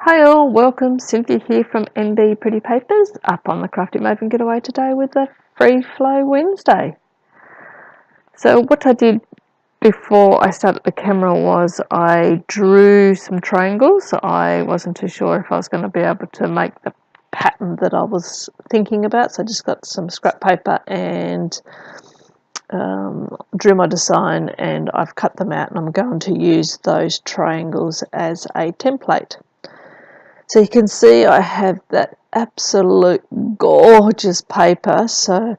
Hi all, welcome. Cynthia here from NB Pretty Papers, up on the Crafty Maven Getaway today with a Free Flow Wednesday. So what I did before I started the camera was I drew some triangles. I wasn't too sure if I was going to be able to make the pattern that I was thinking about, so I just got some scrap paper and drew my design, and I've cut them out, and I'm going to use those triangles as a template. So you can see I have that absolute gorgeous paper. So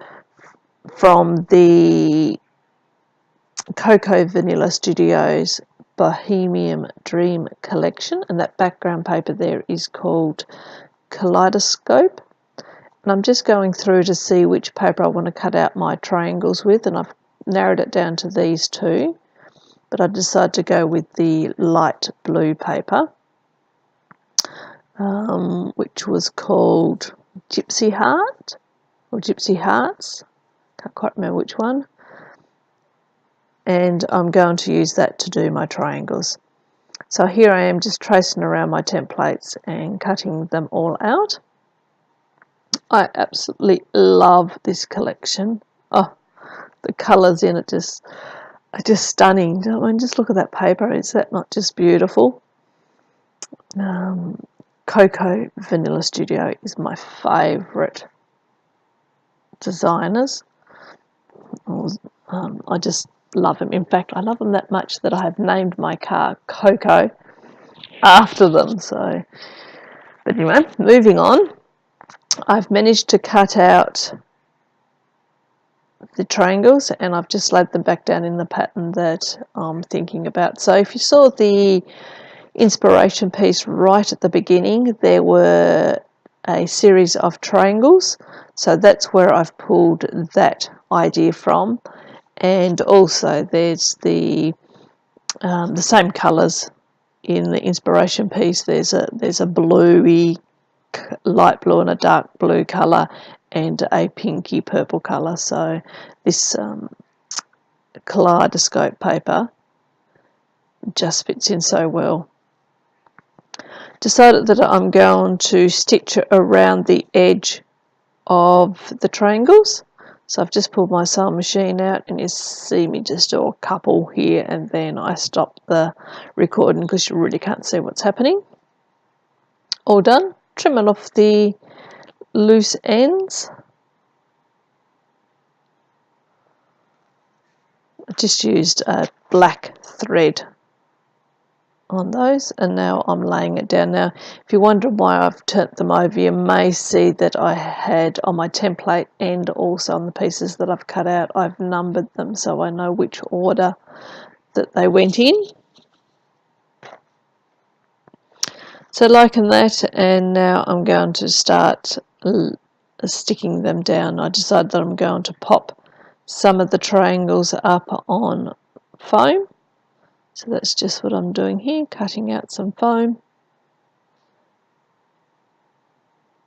from the Vanilla Studios Bohemian Dream collection, and that background paper there is called Kaleidoscope. And I'm just going through to see which paper I want to cut out my triangles with, and I've narrowed it down to these two, but I decided to go with the light blue paper. Which was called Gypsy Heart or Gypsy Hearts, can't quite remember which one, and I'm going to use that to do my triangles. So here I am just tracing around my templates and cutting them all out. I absolutely love this collection. Oh, the colours in it are just stunning. I mean, just look at that paper. Is that not just beautiful? Vanilla Studio is my favourite designers. I just love them. In fact, I love them that much that I have named my car Coco after them. So, but anyway, moving on. I've managed to cut out the triangles, and I've just laid them back down in the pattern that I'm thinking about. So if you saw the inspiration piece right at the beginning, there were a series of triangles, so that's where I've pulled that idea from. And also there's the same colours in the inspiration piece. There's a bluey, light blue and a dark blue colour, and a pinky purple colour. So this kaleidoscope paper just fits in so well. Decided that I'm going to stitch around the edge of the triangles. So I've just pulled my sewing machine out, and you see me just do a couple here, and then I stop the recording because you really can't see what's happening. All done. Trimming off the loose ends. I just used a black thread on those, and now I'm laying it down. Now if you wonder why I've turned them over, you may see that I had on my template and also on the pieces that I've cut out, I've numbered them so I know which order that they went in. So liking that, and now I'm going to start sticking them down. I decided that I'm going to pop some of the triangles up on foam. So that's just what I'm doing here, cutting out some foam.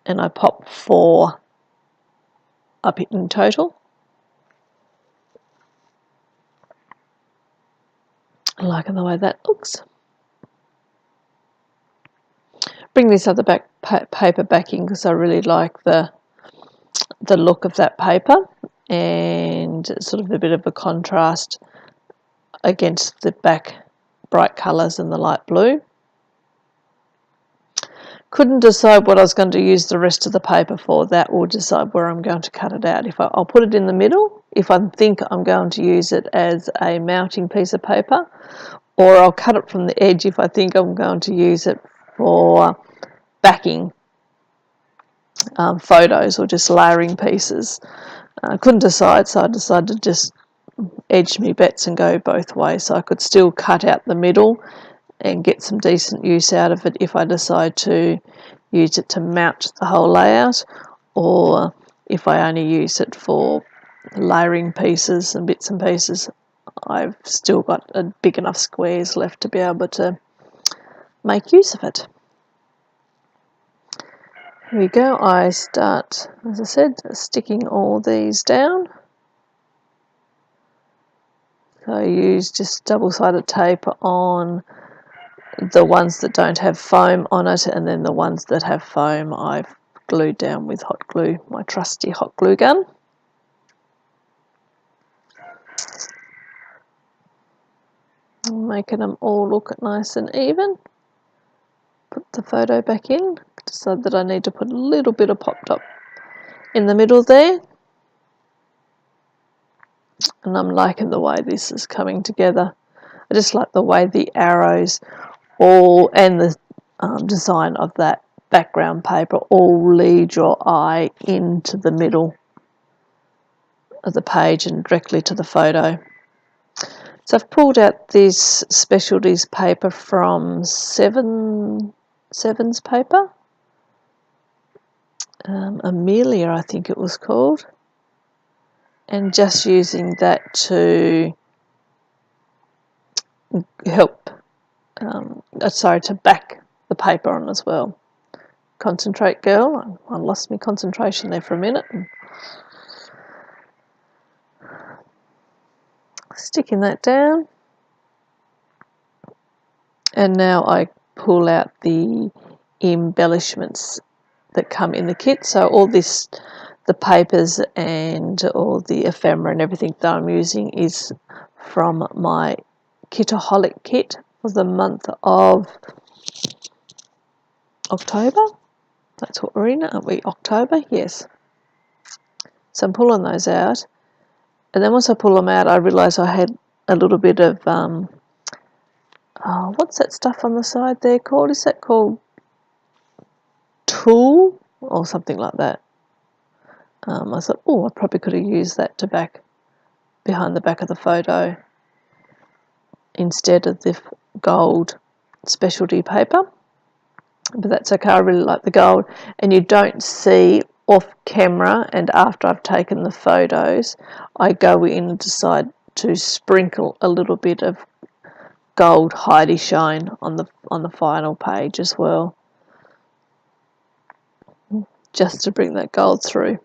And I popped 4 up in total. I like the way that looks. Bring this other paper back in because I really like the look of that paper, and sort of a bit of a contrast against the back bright colours and the light blue. Couldn't decide what I was going to use the rest of the paper for. That will decide where I'm going to cut it out. I'll put it in the middle if I think I'm going to use it as a mounting piece of paper, or I'll cut it from the edge if I think I'm going to use it for backing photos or just layering pieces. I couldn't decide, so I decided to just edge me bets and go both ways, so I could still cut out the middle and get some decent use out of it if I decide to use it to mount the whole layout, or if I only use it for layering pieces and bits and pieces. I've still got a big enough squares left to be able to make use of it. Here we go. I start, as I said, sticking all these down. So I use just double-sided tape on the ones that don't have foam on it, and then the ones that have foam I've glued down with hot glue, my trusty hot glue gun. Making them all look nice and even. Put the photo back in, decide that I need to put a little bit of pop top in the middle there. And I'm liking the way this is coming together. I just like the way the arrows all and the design of that background paper all lead your eye into the middle of the page and directly to the photo. So I've pulled out this specialties paper from Seven's paper, Amelia I think it was called, and just using that to help, to back the paper on as well. Concentrate, girl. I lost my concentration there for a minute. Sticking that down, and now I pull out the embellishments that come in the kit. So all this, the papers and all the ephemera and everything that I'm using is from my Kitaholic kit for the month of October. That's what we're in, aren't we? October, yes. So I'm pulling those out. And then once I pull them out, I realised I had a little bit of, what's that stuff on the side there called? Is that called tulle or something like that? I thought, I probably could have used that to back behind the back of the photo instead of the gold specialty paper. But that's okay, I really like the gold. And you don't see off camera, and after I've taken the photos, I go in and decide to sprinkle a little bit of gold Heidi shine on the final page as well, just to bring that gold through.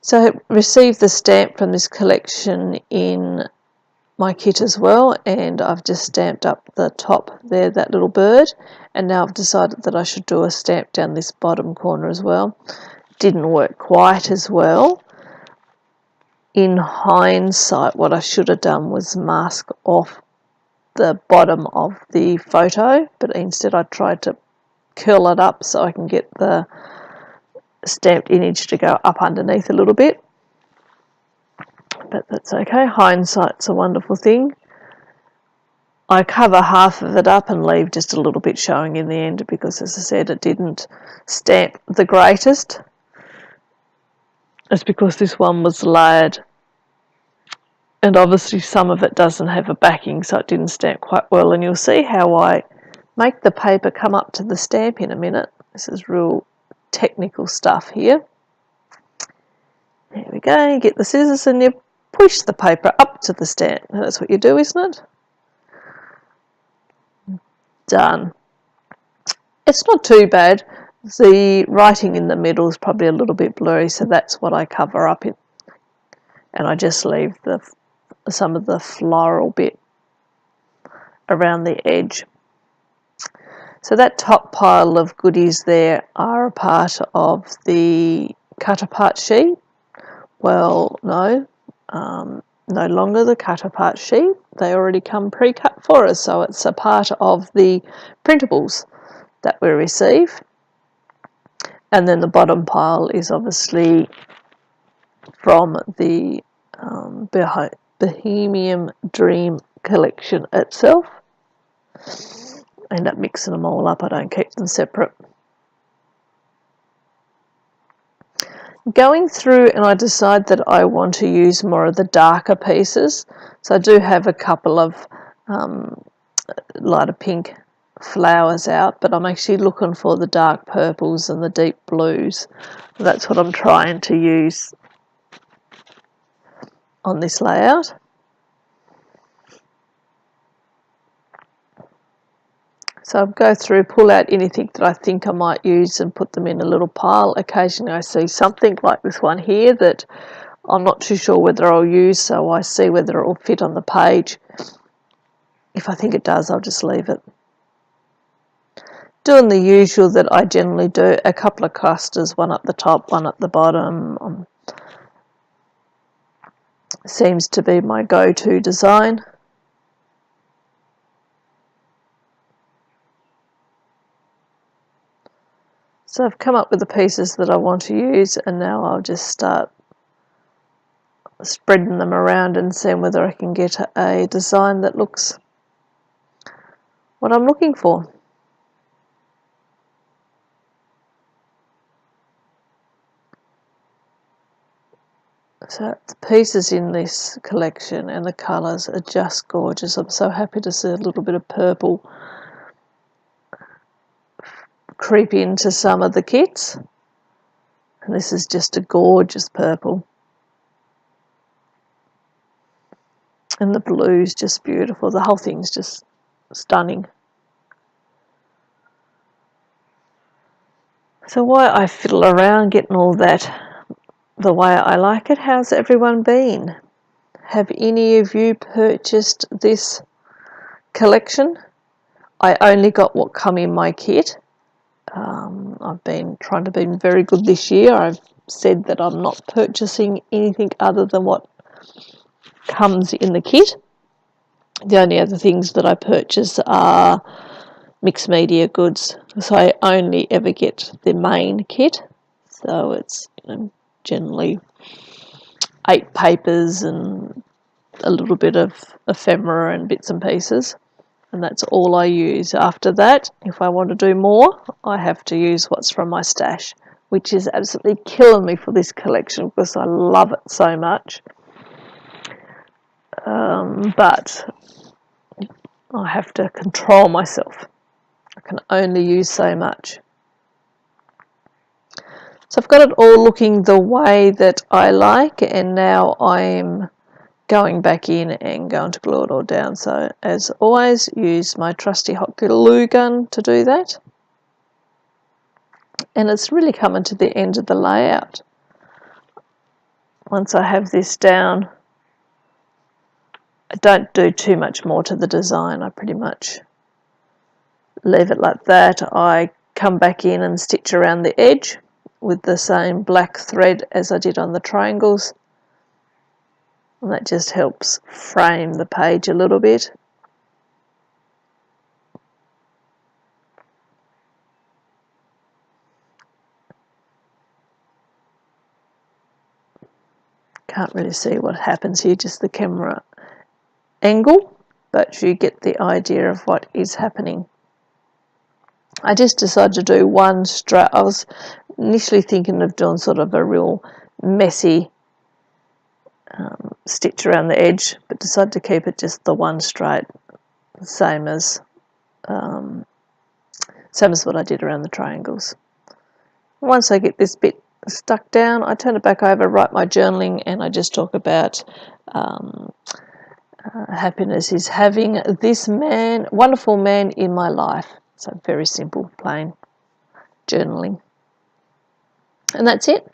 So I received the stamp from this collection in my kit as well, and I've just stamped up the top there, that little bird, and now I've decided that I should do a stamp down this bottom corner as well. Didn't work quite as well. In hindsight, what I should have done was mask off the bottom of the photo, but instead I tried to curl it up so I can get the stamped image to go up underneath a little bit. But that's okay, hindsight's a wonderful thing. I cover half of it up and leave just a little bit showing in the end because, as I said, it didn't stamp the greatest. It's because this one was layered, and obviously some of it doesn't have a backing, so it didn't stamp quite well, and you'll see how I make the paper come up to the stamp in a minute. This is real technical stuff here. There we go, you get the scissors and you push the paper up to the stamp. That's what you do, isn't it? Done. It's not too bad. The writing in the middle is probably a little bit blurry, so that's what I cover up in, and I just leave some of the floral bit around the edge. So that top pile of goodies there are a part of the cut apart sheet. Well, no longer the cut apart sheet. They already come pre-cut for us, so it's a part of the printables that we receive. And then the bottom pile is obviously from the Bohemian Dream collection itself. I end up mixing them all up, I don't keep them separate. Going through, and I decide that I want to use more of the darker pieces. So I do have a couple of lighter pink flowers out, but I'm actually looking for the dark purples and the deep blues. That's what I'm trying to use on this layout. So I'll go through, pull out anything that I think I might use and put them in a little pile. Occasionally I see something like this one here that I'm not too sure whether I'll use, so I see whether it will fit on the page. If I think it does, I'll just leave it. doing the usual that I generally do, a couple of clusters, one at the top, one at the bottom. Seems to be my go-to design. So I've come up with the pieces that I want to use, and now I'll just start spreading them around and seeing whether I can get a design that looks what I'm looking for. So the pieces in this collection and the colours are just gorgeous. I'm so happy to see a little bit of purple creep into some of the kits. And this is just a gorgeous purple. And the blue's just beautiful. The whole thing's just stunning. So while I fiddle around getting all that the way I like it, how's everyone been? Have any of you purchased this collection? I only got what come in my kit. I've been trying to be very good this year. I've said that I'm not purchasing anything other than what comes in the kit. The only other things that I purchase are mixed media goods, so I only ever get the main kit. So it's generally 8 papers and a little bit of ephemera and bits and pieces, and that's all I use. After that, if I want to do more, I have to use what's from my stash, which is absolutely killing me for this collection because I love it so much. But I have to control myself. I can only use so much. So I've got it all looking the way that I like, and now I'm going back in and going to glue it all down. So as always, use my trusty hot glue gun to do that. And it's really coming to the end of the layout. Once I have this down, I don't do too much more to the design. I pretty much leave it like that. I come back in and stitch around the edge with the same black thread as I did on the triangles. And that just helps frame the page a little bit. Can't really see what happens here, just the camera angle, but you get the idea of what is happening. I just decided to do one straight. I was initially thinking of doing sort of a real messy stitch around the edge, but decided to keep it just the one straight, same as what I did around the triangles. Once I get this bit stuck down, I turn it back over, write my journaling, and I just talk about happiness is having this wonderful man in my life. So very simple, plain journaling. And that's it.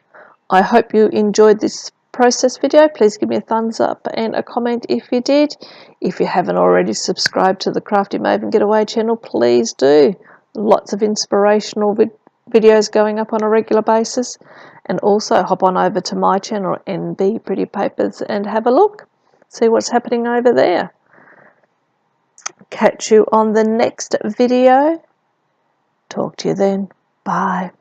I hope you enjoyed this process video. Please give me a thumbs up and a comment if you did. If you haven't already subscribed to the Crafty Maven Getaway channel, please do. Lots of inspirational videos going up on a regular basis. And also hop on over to my channel, NB Pretty Papers, and have a look. See what's happening over there. Catch you on the next video. Talk to you then. Bye.